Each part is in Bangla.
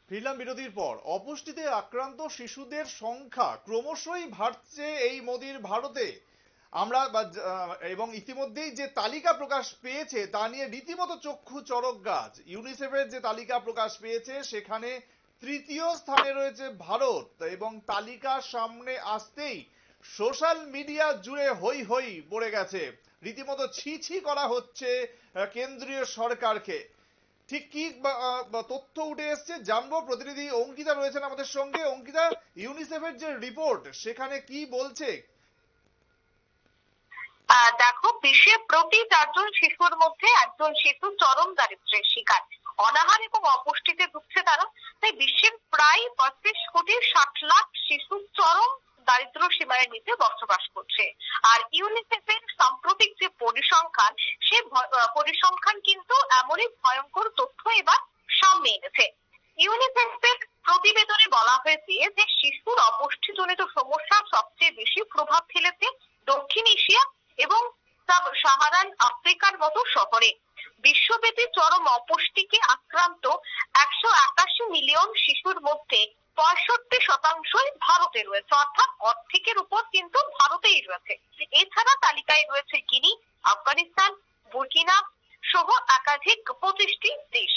ফিরলাম বিরতির পর। অপুষ্টিতে আক্রান্ত শিশুদের সংখ্যা ক্রমশই বাড়ছে এই মোদির ভারতে। আমরা এবং ইতিমধ্যেই যে তালিকা প্রকাশ পেয়েছে তা নিয়ে রীতিমতো চক্ষু চড়ক গাছ। ইউনিসেফের যে তালিকা প্রকাশ পেয়েছে সেখানে তৃতীয় স্থানে রয়েছে ভারত, এবং তালিকা সামনে আসতেই সোশ্যাল মিডিয়া জুড়ে হই হই পড়ে গেছে। রীতিমতো ছি ছি করা হচ্ছে কেন্দ্রীয় সরকারকে। ঠিক কি তথ্য উঠে এসছে জানবো। প্রতিনিধি অঙ্কিতা রয়েছেন আমাদের সঙ্গে। অঙ্কিতা, ইউনিসেফের যে রিপোর্ট সেখানে কি বলছে? দেখো, বিশ্বে প্রতি 4জন শিশুর মধ্যে একজন শিশু চরম দারিদ্র্যের শিকার। অনাহার এবং অপুষ্টিতে ভুগছে তারা। তাই বিশ্বের প্রায় 32 কোটি 60 লাখ শিশু চরম দারিদ্র্য সীমার নিচে বসবাস করছে। আর ইউনিসেফের সাম্প্রতিক যে পরিসংখ্যান, সে পরিসংখ্যান কিন্তু এমনই ভয়ঙ্কর তথ্য এবার সামনে এনেছে। ইউনিসেফের প্রতিবেদনে বলা হয়েছে যে শিশুর অপুষ্টিজনিত সমস্যা সবচেয়ে বেশি প্রভাব ফেলেছে দক্ষিণ এশিয়া এবং সাব সাহারান আফ্রিকার মতো শহরে। বিশ্বব্যাপী চরম অপুষ্টিকে আক্রান্ত 181 মিলিয়ন শিশুর মধ্যে 65% ভারতে রয়েছে, অর্থাৎ অর্ধেকের উপর কিন্তু ভারতেই রয়েছে। এছাড়া তালিকায় রয়েছে গিনি, আফগানিস্তান, বুর্কিনা সহ একাধিক 25টি দেশ।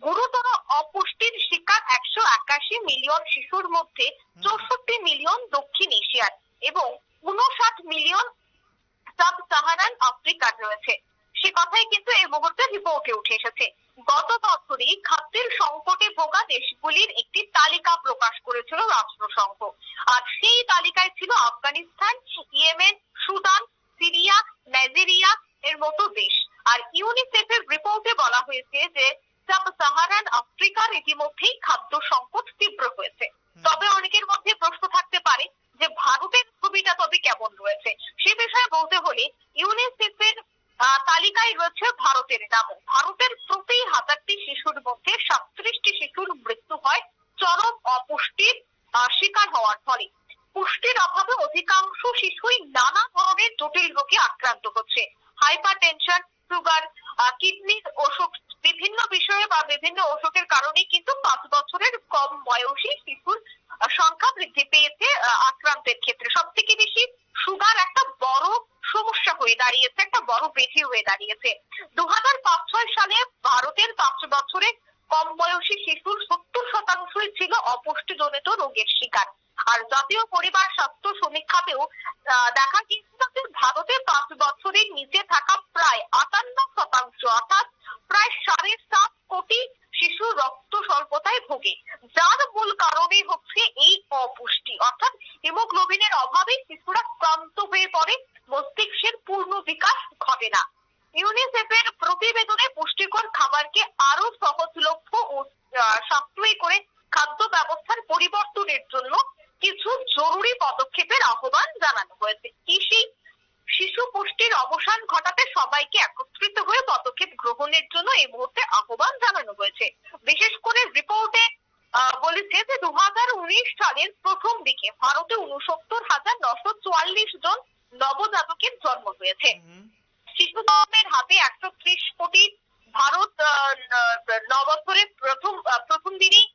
গুরুতর অপুষ্টির শিকার 181 মিলিয়ন শিশুর মধ্যে 64 মিলিয়ন দক্ষিণ এশিয়ার এবং 59 মিলিয়ন সাব সাহারান আফ্রিকার রয়েছে। সে কথাই কিন্তু এই মুহূর্তে রিপোর্টে উঠে এসেছে। গত বছরই খাদ্যের সংকটে ভোগা দেশগুলির একটি তালিকা প্রকাশ করেছিল রাষ্ট্রসংঘ। আর সেই তালিকায় ছিল Afghanistan, Yemen, Sudan, Syria, Nigeria এর মতো দেশ। আর ইউনিসেফের রিপোর্টে বলা হয়েছে যে সাব সাহারান আফ্রিকার ইতিমধ্যেই খাদ্য সংকট তীব্র হয়েছে। তবে অনেকের মধ্যে প্রশ্ন থাকতে পারে যে ভারতের ছবিটা তবে কেমন রয়েছে। সে বিষয়ে বলতে হলে ইউনিসেফের তালিকায় রয়েছে ভারতের নামও। ভারতের প্রতি 1000টি শিশুর মধ্যে 37টি শিশুর মৃত্যু হয় চরম অপুষ্টির শিকার হওয়ার ফলে। পুষ্টির অভাবে অধিকাংশ শিশুই নানা ধরনের জটিল রোগে আক্রান্ত হচ্ছে। হাইপার টেনশন, সুগার, কিডনির অসুখ, বিভিন্ন বিষয়ে বা বিভিন্ন অসুখের কারণে কিন্তু 5 বছরের কম বয়সী শিশুর সংখ্যা বৃদ্ধি পেয়েছে। আক্রান্তের ক্ষেত্রে সব থেকে বেশি সুগার একটা বড় সমস্যা হয়ে দাঁড়িয়েছে, একটা বড় ব্যাধি হয়ে দাঁড়িয়েছে। 2005-6 সালে ভারতের 5 বছরে কম বয়সী শিশুর 70% ছিল অপুষ্টিজনিত রোগের শিকার। আর জাতীয় পরিবার স্বাস্থ্য সমীক্ষাতেও দেখা গিয়েছিল যে ভারতে 5 বছরের নিচে থাকা প্রায় 58%, অর্থাৎ প্রায় 7.5 কোটি শিশু রক্ত স্বল্পতায় ভোগে, যার মূল কারণে হচ্ছে এই অপুষ্টি, অর্থাৎ হিমোগ্লোবিনের অভাবে শিশুরা ক্লান্ত হয়ে পড়ে, মস্তিষ্কের পূর্ণ বিকাশ ঘটে না। ইউনিসেফের প্রতিবেদনে পুষ্টিকর খাবারকে আরো সহজলভ্য ও সাশ্রয়ী করে খাদ্য ব্যবস্থার পরিবর্তনের জন্য কিছু জরুরি পদক্ষেপের আহ্বান জানানো হয়েছে। কৃষি, শিশু পুষ্টির অবসান ঘটাতে সবাইকে একত্রিত হয়ে পদক্ষেপ গ্রহণের জন্য এই মুহূর্তে আহ্বান জানানো হয়েছে। বিশেষ করে রিপোর্টে বলেছে যে 2019 সালের প্রথম দিকে ভারতে 69,944 জন নবজাতকের জন্ম হয়েছে। শিশু জন্মের হাতে 130 কোটি। ভারত নববছরের প্রথম দিনেই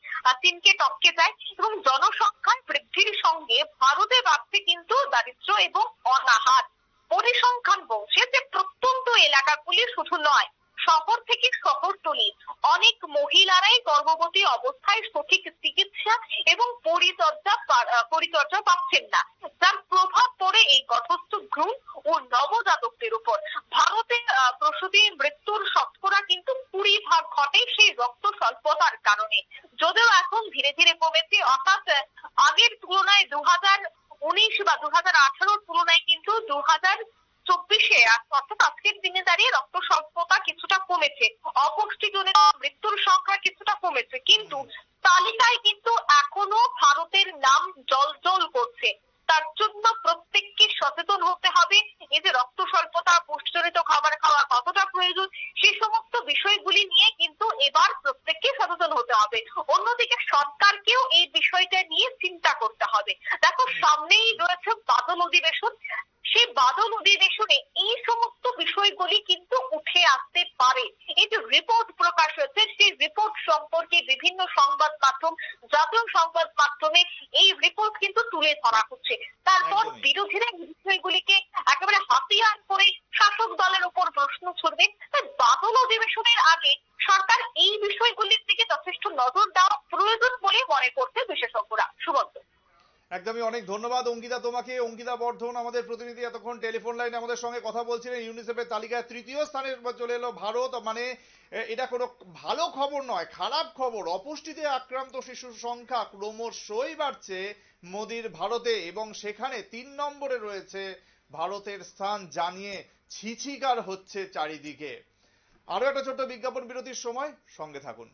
চীনকে টপকে যায় এবং জনসংখ্যার বৃদ্ধির সঙ্গে ভারতে বাড়ছে কিন্তু দারিদ্র্য এবং অনাহার। পরিসংখ্যান বলছে যে প্রত্যন্ত এলাকাগুলি শুধু নয়, শহর থেকে শহরতলি অনেক মহিলারাই গর্ভবতী অবস্থায় সঠিক চিকিৎসা এবং পরিচর্যা পাচ্ছেন না, যার প্রভাব পড়ে এই গর্ভস্থ ভ্রূণ ও নবজাতকদের উপর। ভারতে প্রসূতি মৃত্যুর শতকরা কিন্তু 20% ঘটে সেই রক্ত স্বল্পতার কারণে। যদিও এখন ধীরে ধীরে কমেছে, অর্থাৎ আগের তুলনায় 2019 বা 2018 তুলনায় কিন্তু 2024-এ অর্থাৎ আজকের দিনে দাঁড়িয়ে রক্ত স্বল্পতা কিছুটা কমেছে, অপুষ্টিজনিত মৃত্যুর সংখ্যা কিছুটা কমেছে, কিন্তু তালিকায় কিন্তু এখনো ভারতের নাম জ্বলজ্বল করছে। তার জন্য প্রত্যেককে সচেতন হতে হবে। এই যে রক্ত স্বল্পতা, পুষ্টিজনিত খাবার খাওয়া কতটা প্রয়োজন, সেই সমস্ত বিষয়গুলি নিয়ে কিন্তু এবার প্রত্যেককে সচেতন হতে হবে। অন্যদিকে সরকারকেও এই বিষয়টা নিয়ে চিন্তা করতে হবে। দেখো, সামনেই রয়েছে বাদল অধিবেশন। সেই বাদল অধিবেশনে এই সমস্ত বিষয়গুলি কিন্তু উঠে আসতে পারে। এই যে রিপোর্ট প্রকাশ হয়েছে, সেই রিপোর্ট সম্পর্কে বিভিন্ন সংবাদ মাধ্যম, জাতীয় সংবাদ মাধ্যমে এই রিপোর্ট কিন্তু তুলে ধরা হচ্ছে। তারপর একদমই। বিরোধীরা এই বিষয়গুলিকে একেবারে হাতিয়ার করে শাসক দলের উপর প্রশ্ন ছুড়বে। তাই বাদল অধিবেশনের আগে সরকার এই বিষয়গুলির দিকে যথেষ্ট নজর দেওয়া প্রয়োজন বলে মনে করছে বিশেষজ্ঞরা। সুমন্ত। একদমই, অনেক ধন্যবাদ অঙ্কিতা তোমাকে। অঙ্কিতা বর্ধন আমাদের প্রতিনিধি এতক্ষণ টেলিফোন লাইনে আমাদের সঙ্গে কথা বলছিলেন। ইউনিসেফের তালিকায় তৃতীয় স্থানে চলে এলো ভারত। মানে এটা কোনো ভালো খবর নয়, খারাপ খবর। অপুষ্টিতে আক্রান্ত শিশুর সংখ্যা ক্রমশই বাড়ছে মোদির ভারতে, এবং সেখানে 3 নম্বরে রয়েছে ভারতের স্থান, জানিয়ে ছিছিকার হচ্ছে চারিদিকে। আরো একটা ছোট্ট বিজ্ঞাপন বিরতির সময়, সঙ্গে থাকুন।